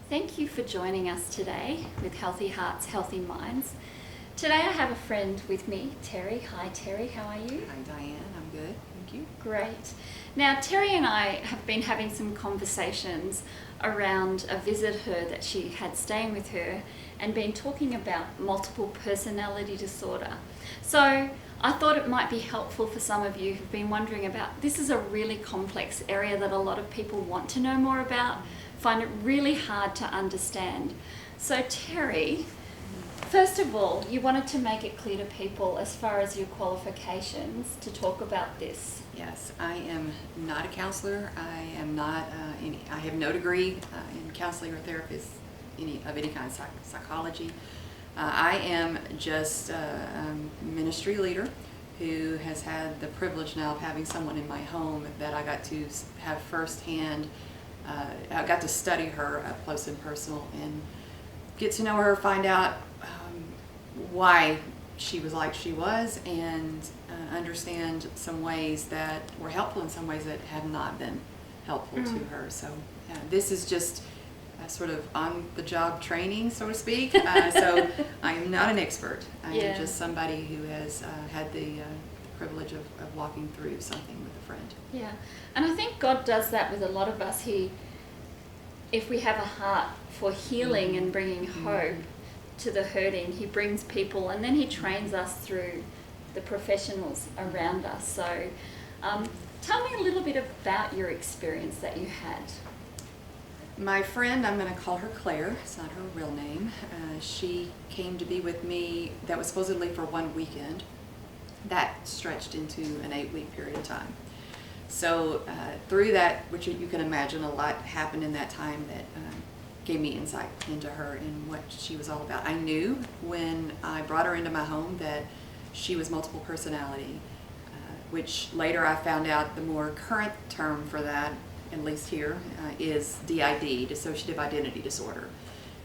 Thank you for joining us today with Healthy Hearts, Healthy Minds. Today I have a friend with me, Terri. Hi Terri, how are you? Hi Diane, I'm good, thank you. Great. Now Terri and I have been having some conversations around a visitor that she had staying with her and been talking about multiple personality disorder. So I thought it might be helpful for some of you who've been wondering about, this is a really complex area that a lot of people want to know more about, find it really hard to understand. So Terri, first of all, you wanted to make it clear to people as far as your qualifications to talk about this. Yes, I am not a counselor. I am not I have no degree in counseling or therapy of any kind of psychology. I am just a ministry leader who has had the privilege now of having someone in my home that I got to have firsthand. I got to study her up close and personal and get to know her, find out why she was like she was, and understand some ways that were helpful and some ways that have not been helpful to her. So this is just sort of on-the-job training, so to speak. So I am not an expert. I am just somebody who has had the privilege of walking through something with a friend. Yeah, and I think God does that with a lot of us. If we have a heart for healing and bringing hope to the hurting, He brings people and then He trains us through the professionals around us. So tell me a little bit about your experience that you had. My friend, I'm going to call her Claire, it's not her real name, she came to be with me, that was supposedly for one weekend. That stretched into an 8-week period of time. So through that, which you can imagine, a lot happened in that time that gave me insight into her and what she was all about. I knew when I brought her into my home that she was multiple personality, which later I found out the more current term for that, at least here, is DID, Dissociative Identity Disorder.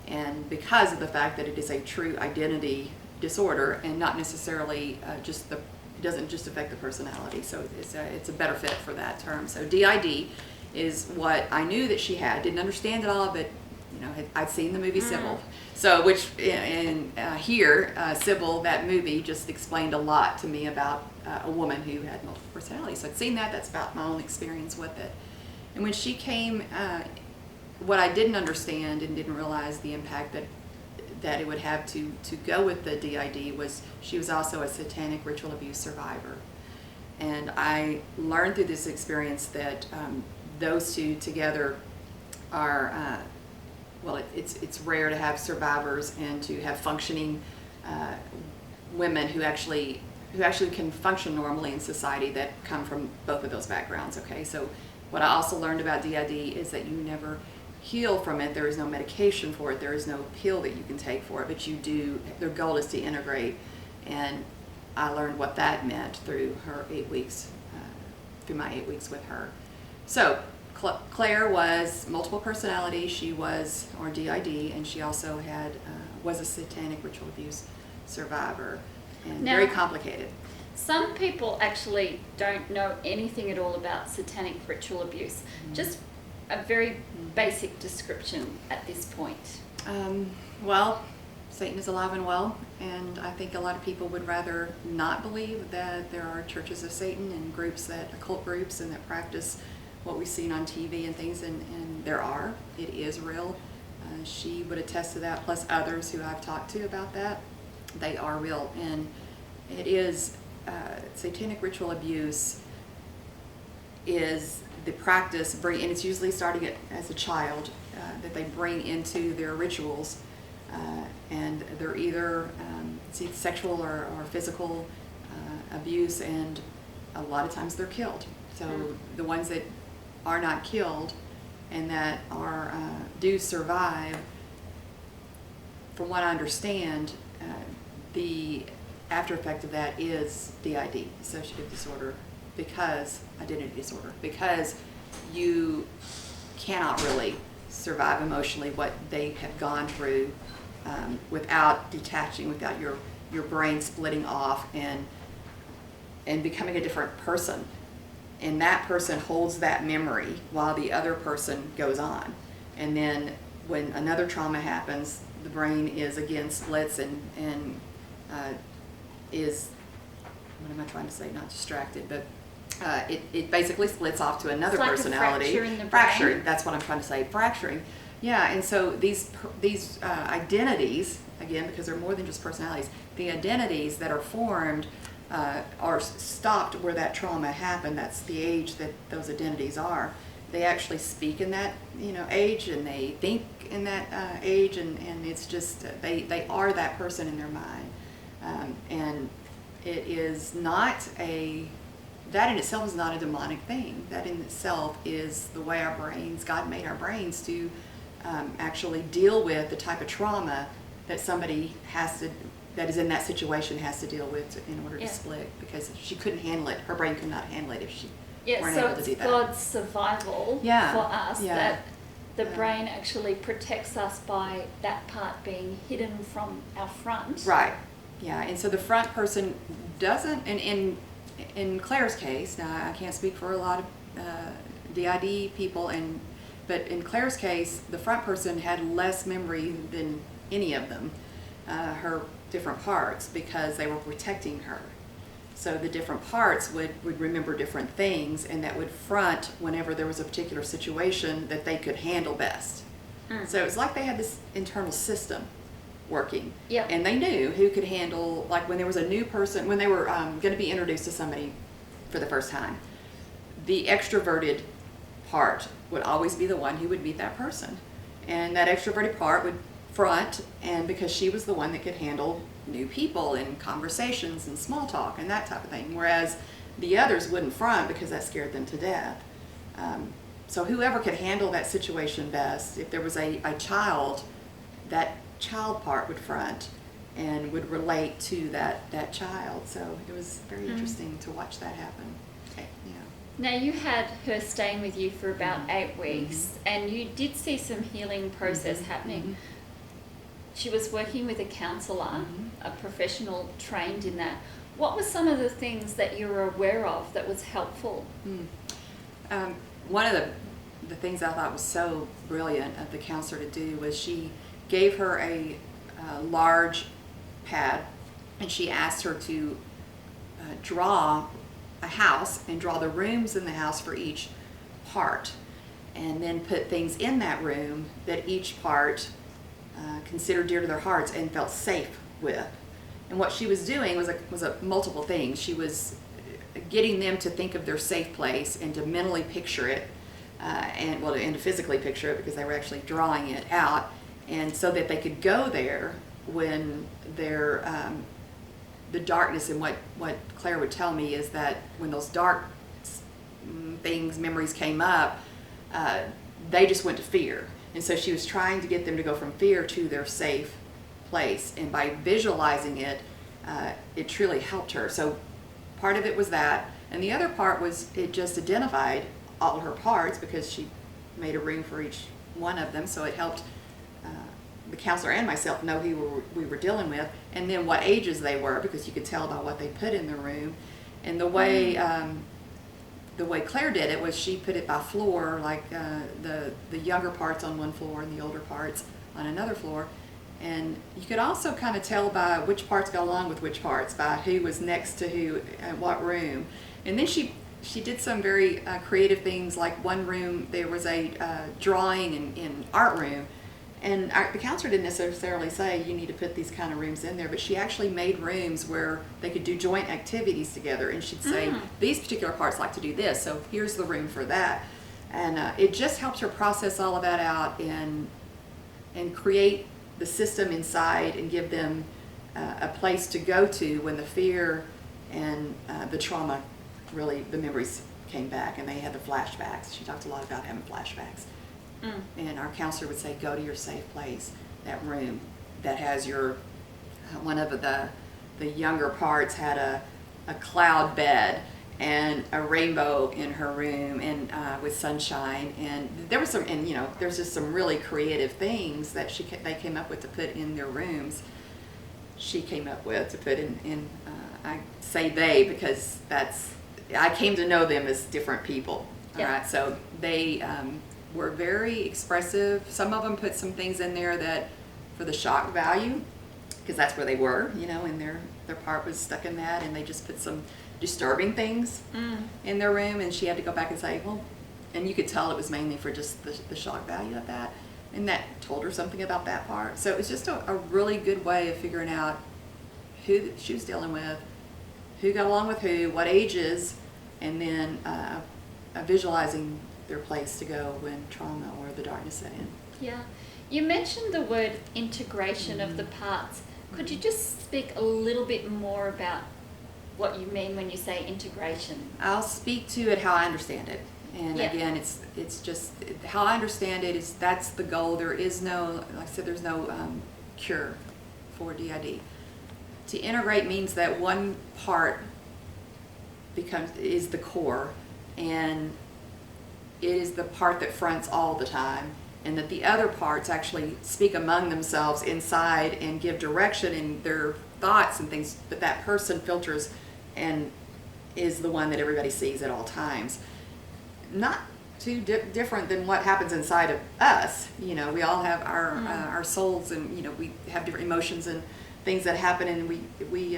And because of the fact that it is a true identity disorder and not necessarily it doesn't just affect the personality, so it's a better fit for that term. So DID is what I knew that she had. Didn't understand it all, but I'd seen the movie Sybil. So which here Sybil, that movie, just explained a lot to me about a woman who had multiple personalities. So I'd seen that. That's about my own experience with it. And when she came, what I didn't understand and didn't realize the impact that it would have to go with the DID was she was also a satanic ritual abuse survivor. And I learned through this experience that those two together are, it's rare to have survivors and to have functioning women who actually can function normally in society that come from both of those backgrounds. Okay, so what I also learned about DID is that you never heal from it. There is no medication for it. There is no pill that you can take for it, but you do, their goal is to integrate. And I learned what that meant through her 8 weeks, through my 8 weeks with her. So Claire was multiple personality. She was, or DID, and she also was a satanic ritual abuse survivor, and very complicated. Some people actually don't know anything at all about satanic ritual abuse. Just a very basic description at this point. Well, Satan is alive and well, and I think a lot of people would rather not believe that there are churches of Satan and occult groups, and that practice what we've seen on TV and things, and there are. It is real. She would attest to that, plus others who I've talked to about that. They are real, and it is satanic ritual abuse is the practice, and it's usually starting as a child, that they bring into their rituals, and they're either sexual or physical abuse, and a lot of times they're killed. So the ones that are not killed and that do survive, from what I understand, the after effect of that is DID, dissociative disorder, identity disorder, because you cannot really survive emotionally what they have gone through without detaching, without your brain splitting off and becoming a different person. And that person holds that memory while the other person goes on. And then when another trauma happens, the brain is again splits and is, what am I trying to say, not distracted, but it basically splits off to another It's like personality. a fracture in the brain. Fracturing, that's what I'm trying to say, fracturing. Yeah, and so these identities, again, because they're more than just personalities, the identities that are formed are stopped where that trauma happened. That's the age that those identities are. They actually speak in that age, and they think in that age, and it's just they are that person in their mind, and it is not that in itself is not a demonic thing. That in itself is the way our brains, God made our brains to actually deal with the type of trauma that somebody that is in that situation has to deal with in order to split, because she couldn't handle it. Her brain could not handle it if she weren't able to do that. God's survival for us that the brain actually protects us by that part being hidden from our front. Right. Yeah, and so the front person doesn't, and in Claire's case, now I can't speak for a lot of DID people, but in Claire's case, the front person had less memory than any of them, her different parts, because they were protecting her. So the different parts would remember different things, and that would front whenever there was a particular situation that they could handle best. So it was like they had this internal system working. Yeah. And they knew who could handle, like when there was a new person, when they were going to be introduced to somebody for the first time, the extroverted part would always be the one who would meet that person. And that extroverted part would front, and because she was the one that could handle new people and conversations and small talk and that type of thing, whereas the others wouldn't front because that scared them to death. So whoever could handle that situation best, if there was a child, that child part would front and would relate to that child. So it was very interesting to watch that happen. Now, you had her staying with you for about 8 weeks, and you did see some healing process happening. She was working with a counsellor, a professional trained in that. What were some of the things that you were aware of that was helpful? One of the things I thought was so brilliant of the counselor to do was she gave her a large pad, and she asked her to draw a house and draw the rooms in the house for each part, and then put things in that room that each part considered dear to their hearts and felt safe with. And what she was doing was a multiple things. She was getting them to think of their safe place and to mentally picture it, and to physically picture it, because they were actually drawing it out, and so that they could go there when they're the darkness. And what Claire would tell me is that when those dark things, memories came up, they just went to fear. And so she was trying to get them to go from fear to their safe place. And by visualizing it, it truly helped her. So part of it was that. And the other part was it just identified all her parts, because she made a room for each one of them. So it helped the counselor and myself know who we were dealing with, and then what ages they were, because you could tell by what they put in the room. And the way Claire did it was she put it by floor, like the younger parts on one floor and the older parts on another floor. And you could also kind of tell by which parts go along with which parts, by who was next to who at what room. And then she did some very creative things, like one room there was a drawing and art room. And the counselor didn't necessarily say you need to put these kind of rooms in there, but she actually made rooms where they could do joint activities together. And she'd say, these particular parts like to do this, so here's the room for that. And it just helped her process all of that out and create the system inside, and give them a place to go to when the fear and the trauma, really, the memories came back, and they had the flashbacks. She talked a lot about having flashbacks. And our counselor would say, go to your safe place, that room that has your, one of the younger parts had a cloud bed and a rainbow in her room, and with sunshine, and there was some, and there's just some really creative things that they came up with to put in their rooms. She came up with to put in I say they because I came to know them as different people. Yeah. All right, so they were very expressive. Some of them put some things in there that for the shock value, because that's where they were, you know, and their part was stuck in that, and they just put some disturbing things in their room, and she had to go back and say, well, and you could tell it was mainly for just the shock value of that, and that told her something about that part. So it was just a really good way of figuring out who she was dealing with, who got along with who, what ages, and then visualizing their place to go when trauma or the darkness set in. Yeah. You mentioned the word integration of the parts. Could you just speak a little bit more about what you mean when you say integration? I'll speak to it how I understand it. And Yeah. again, it's just how I understand it is that's the goal. There is no, like I said, there's no cure for DID. To integrate means that one part is the core, and it is the part that fronts all the time, and that the other parts actually speak among themselves inside and give direction in their thoughts and things, but that person filters and is the one that everybody sees at all times. Not too different than what happens inside of us. You know, we all have our souls, and you know, we have different emotions and things that happen, and we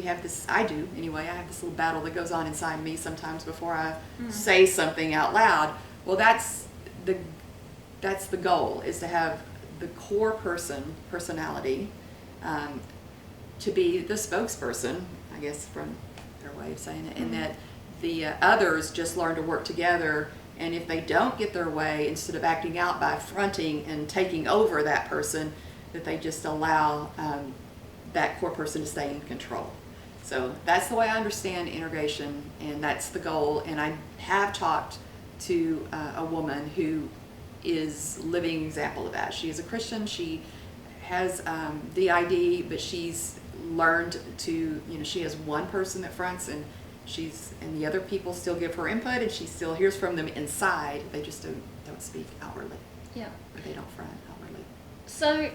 have this, I do anyway, I have this little battle that goes on inside me sometimes before I say something out loud. Well, that's the goal, is to have the core personality to be the spokesperson, I guess, from their way of saying it, and that the others just learn to work together, and if they don't get their way, instead of acting out by fronting and taking over that person, that they just allow that core person to stay in control. So that's the way I understand integration, and that's the goal. And I have talked to a woman who is a living example of that. She is a Christian. She has DID, but she's learned to, you know, she has one person that fronts, and the other people still give her input, and she still hears from them inside. They just don't speak outwardly. Yeah. Or they don't front outwardly. So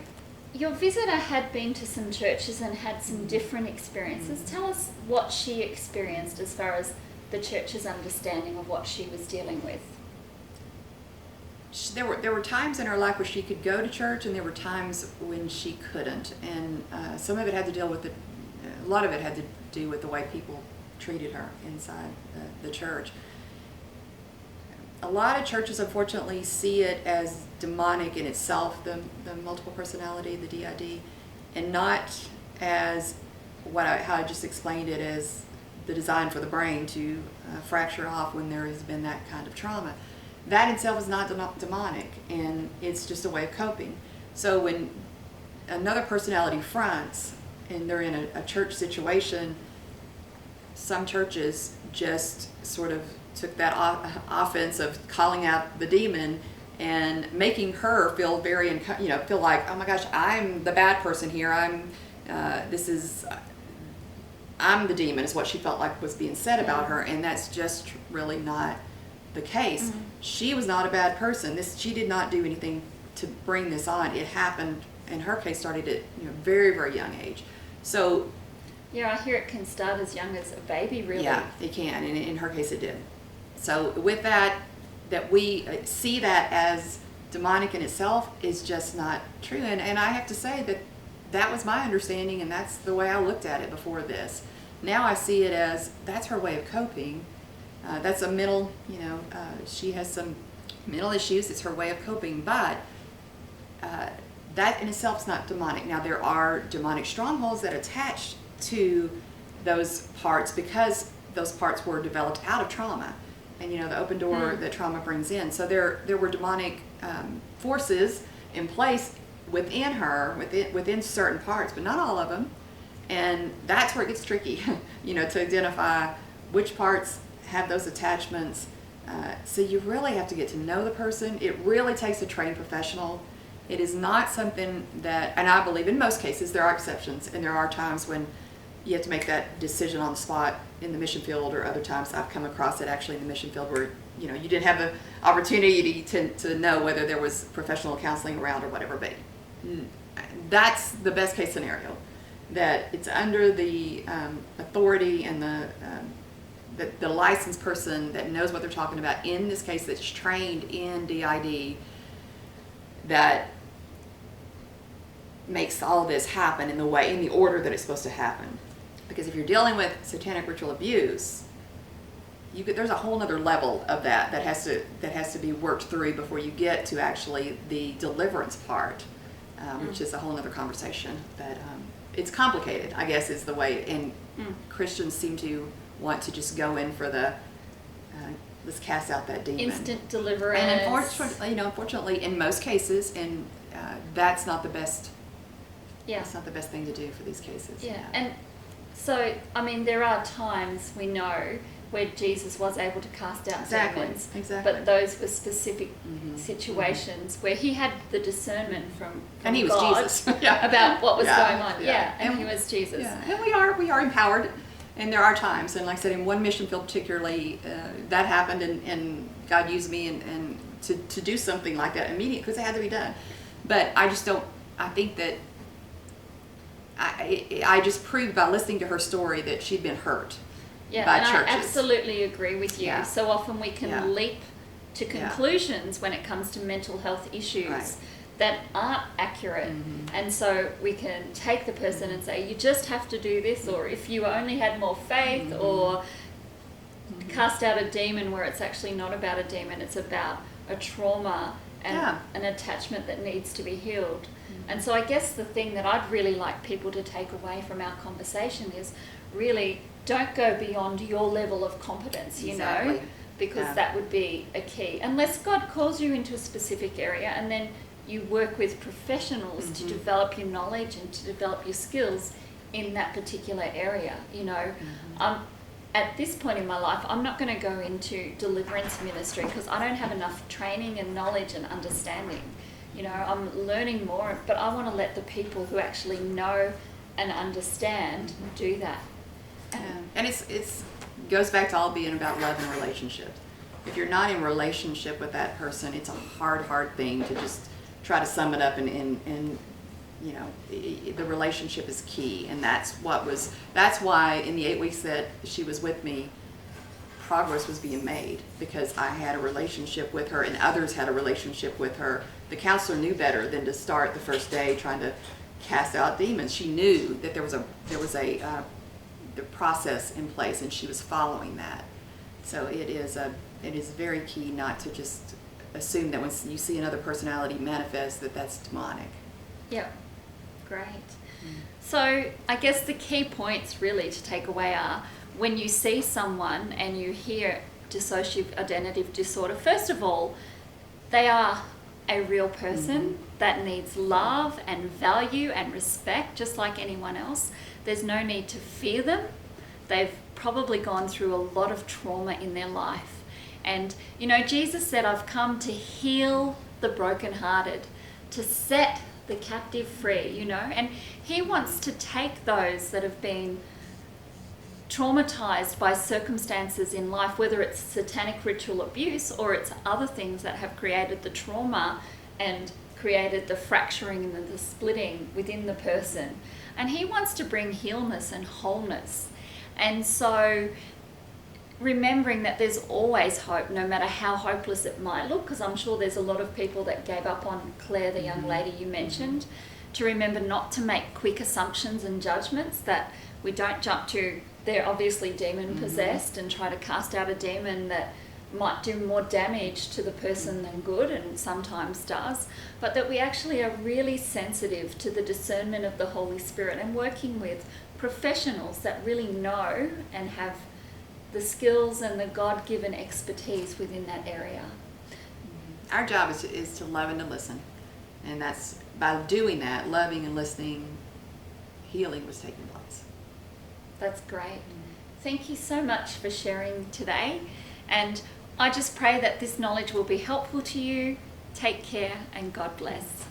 your visitor had been to some churches and had some different experiences. Tell us what she experienced as far as the church's understanding of what she was dealing with. There were times in her life where she could go to church, and there were times when she couldn't. And some of it had to deal with a lot of it had to do with the way people treated her inside the church. A lot of churches, unfortunately, see it as demonic in itself, the multiple personality, the DID, and not as how I just explained it, as the design for the brain to fracture off when there has been that kind of trauma. That itself is not demonic, and it's just a way of coping. So when another personality fronts and they're in a church situation, some churches just sort of took that offense of calling out the demon and making her feel feel like, oh my gosh, I'm the bad person here. I'm the demon, is what she felt like was being said about her, and that's just really not the case. She was not a bad person. She did not do anything to bring this on. It happened, in her case, started at very, very young age. So yeah, I hear it can start as young as a baby, really. Yeah, it can, and in her case it did. So with that we see that as demonic in itself is just not true. And I have to say that was my understanding, and that's the way I looked at it before this. Now I see it as that's her way of coping. That's a mental, she has some mental issues. It's her way of coping, but that in itself is not demonic. Now there are demonic strongholds that attach to those parts because those parts were developed out of trauma, and the open door that trauma brings in. So there were demonic forces in place within her, within certain parts, but not all of them. And that's where it gets tricky, to identify which parts have those attachments. So you really have to get to know the person. It really takes a trained professional. It is not something that, and I believe in most cases there are exceptions, and there are times when you have to make that decision on the spot in the mission field, or other times I've come across it actually in the mission field where you didn't have the opportunity to know whether there was professional counseling around or whatever. But that's the best case scenario, that it's under the authority and the licensed person that knows what they're talking about, in this case that's trained in DID, that makes all this happen in the order that it's supposed to happen. Because if you're dealing with satanic ritual abuse, there's a whole other level of that has to be worked through before you get to actually the deliverance part, which is a whole other conversation. But it's complicated, I guess, is the way. And Christians seem to want to just go in for the let's cast out that demon, instant deliverance. And unfortunately, in most cases, and that's not the best. Yeah, it's not the best thing to do for these cases. Yeah, and so I mean, there are times we know where Jesus was able to cast out demons, but those were specific situations where he had the discernment from and he was God Jesus about what was going on. And he was Jesus. And we are empowered, and there are times, and like I said, in one mission field particularly, that happened, and God used me and to do something like that immediately because it had to be done. But I just don't. I think that I just proved by listening to her story that she'd been hurt. Yeah, by and churches. I absolutely agree with you. Yeah. So often we can leap to conclusions when it comes to mental health issues that aren't accurate. And so we can take the person and say, you just have to do this, or if you only had more faith, or cast out a demon where it's actually not about a demon, it's about a trauma and an attachment that needs to be healed. And so I guess the thing that I'd really like people to take away from our conversation is really don't go beyond your level of competence, you know, because that would be a key. Unless God calls you into a specific area, and then you work with professionals to develop your knowledge and to develop your skills in that particular area, you know. At this point in my life, I'm not going to go into deliverance ministry because I don't have enough training and knowledge and understanding. You know, I'm learning more, but I want to let the people who actually know and understand do that. And it's goes back to all being about love and relationship. If you're not in relationship with that person, it's a hard thing to just try to sum it up and you know, the relationship is key, and that's why in the 8 weeks that she was with me, progress was being made, because I had a relationship with her and others had a relationship with her. The counselor knew better than to start the first day trying to cast out demons. She knew that there was the process in place, and she was following that. So it is very key not to just assume that when you see another personality manifest that's demonic. Yep, great. So I guess the key points really to take away are, when you see someone and you hear dissociative identity disorder, first of all, they are a real person that needs love and value and respect just like anyone else. There's no need to fear them. They've probably gone through a lot of trauma in their life. And, you know, Jesus said, I've come to heal the brokenhearted, to set the captive free, you know, and he wants to take those that have been traumatized by circumstances in life, whether it's satanic ritual abuse or it's other things that have created the trauma and created the fracturing and the splitting within the person. And he wants to bring healness and wholeness. And so remembering that there's always hope, no matter how hopeless it might look, because I'm sure there's a lot of people that gave up on Claire, the young lady you mentioned, to remember not to make quick assumptions and judgments, that we don't jump to, they're obviously demon possessed, and try to cast out a demon that might do more damage to the person than good, and sometimes does, but that we actually are really sensitive to the discernment of the Holy Spirit and working with professionals that really know and have the skills and the God-given expertise within that area. Our job is to love and to listen, and that's by doing that, loving and listening, healing was taking place. That's great. Thank you so much for sharing today, and I just pray that this knowledge will be helpful to you. Take care, and God bless.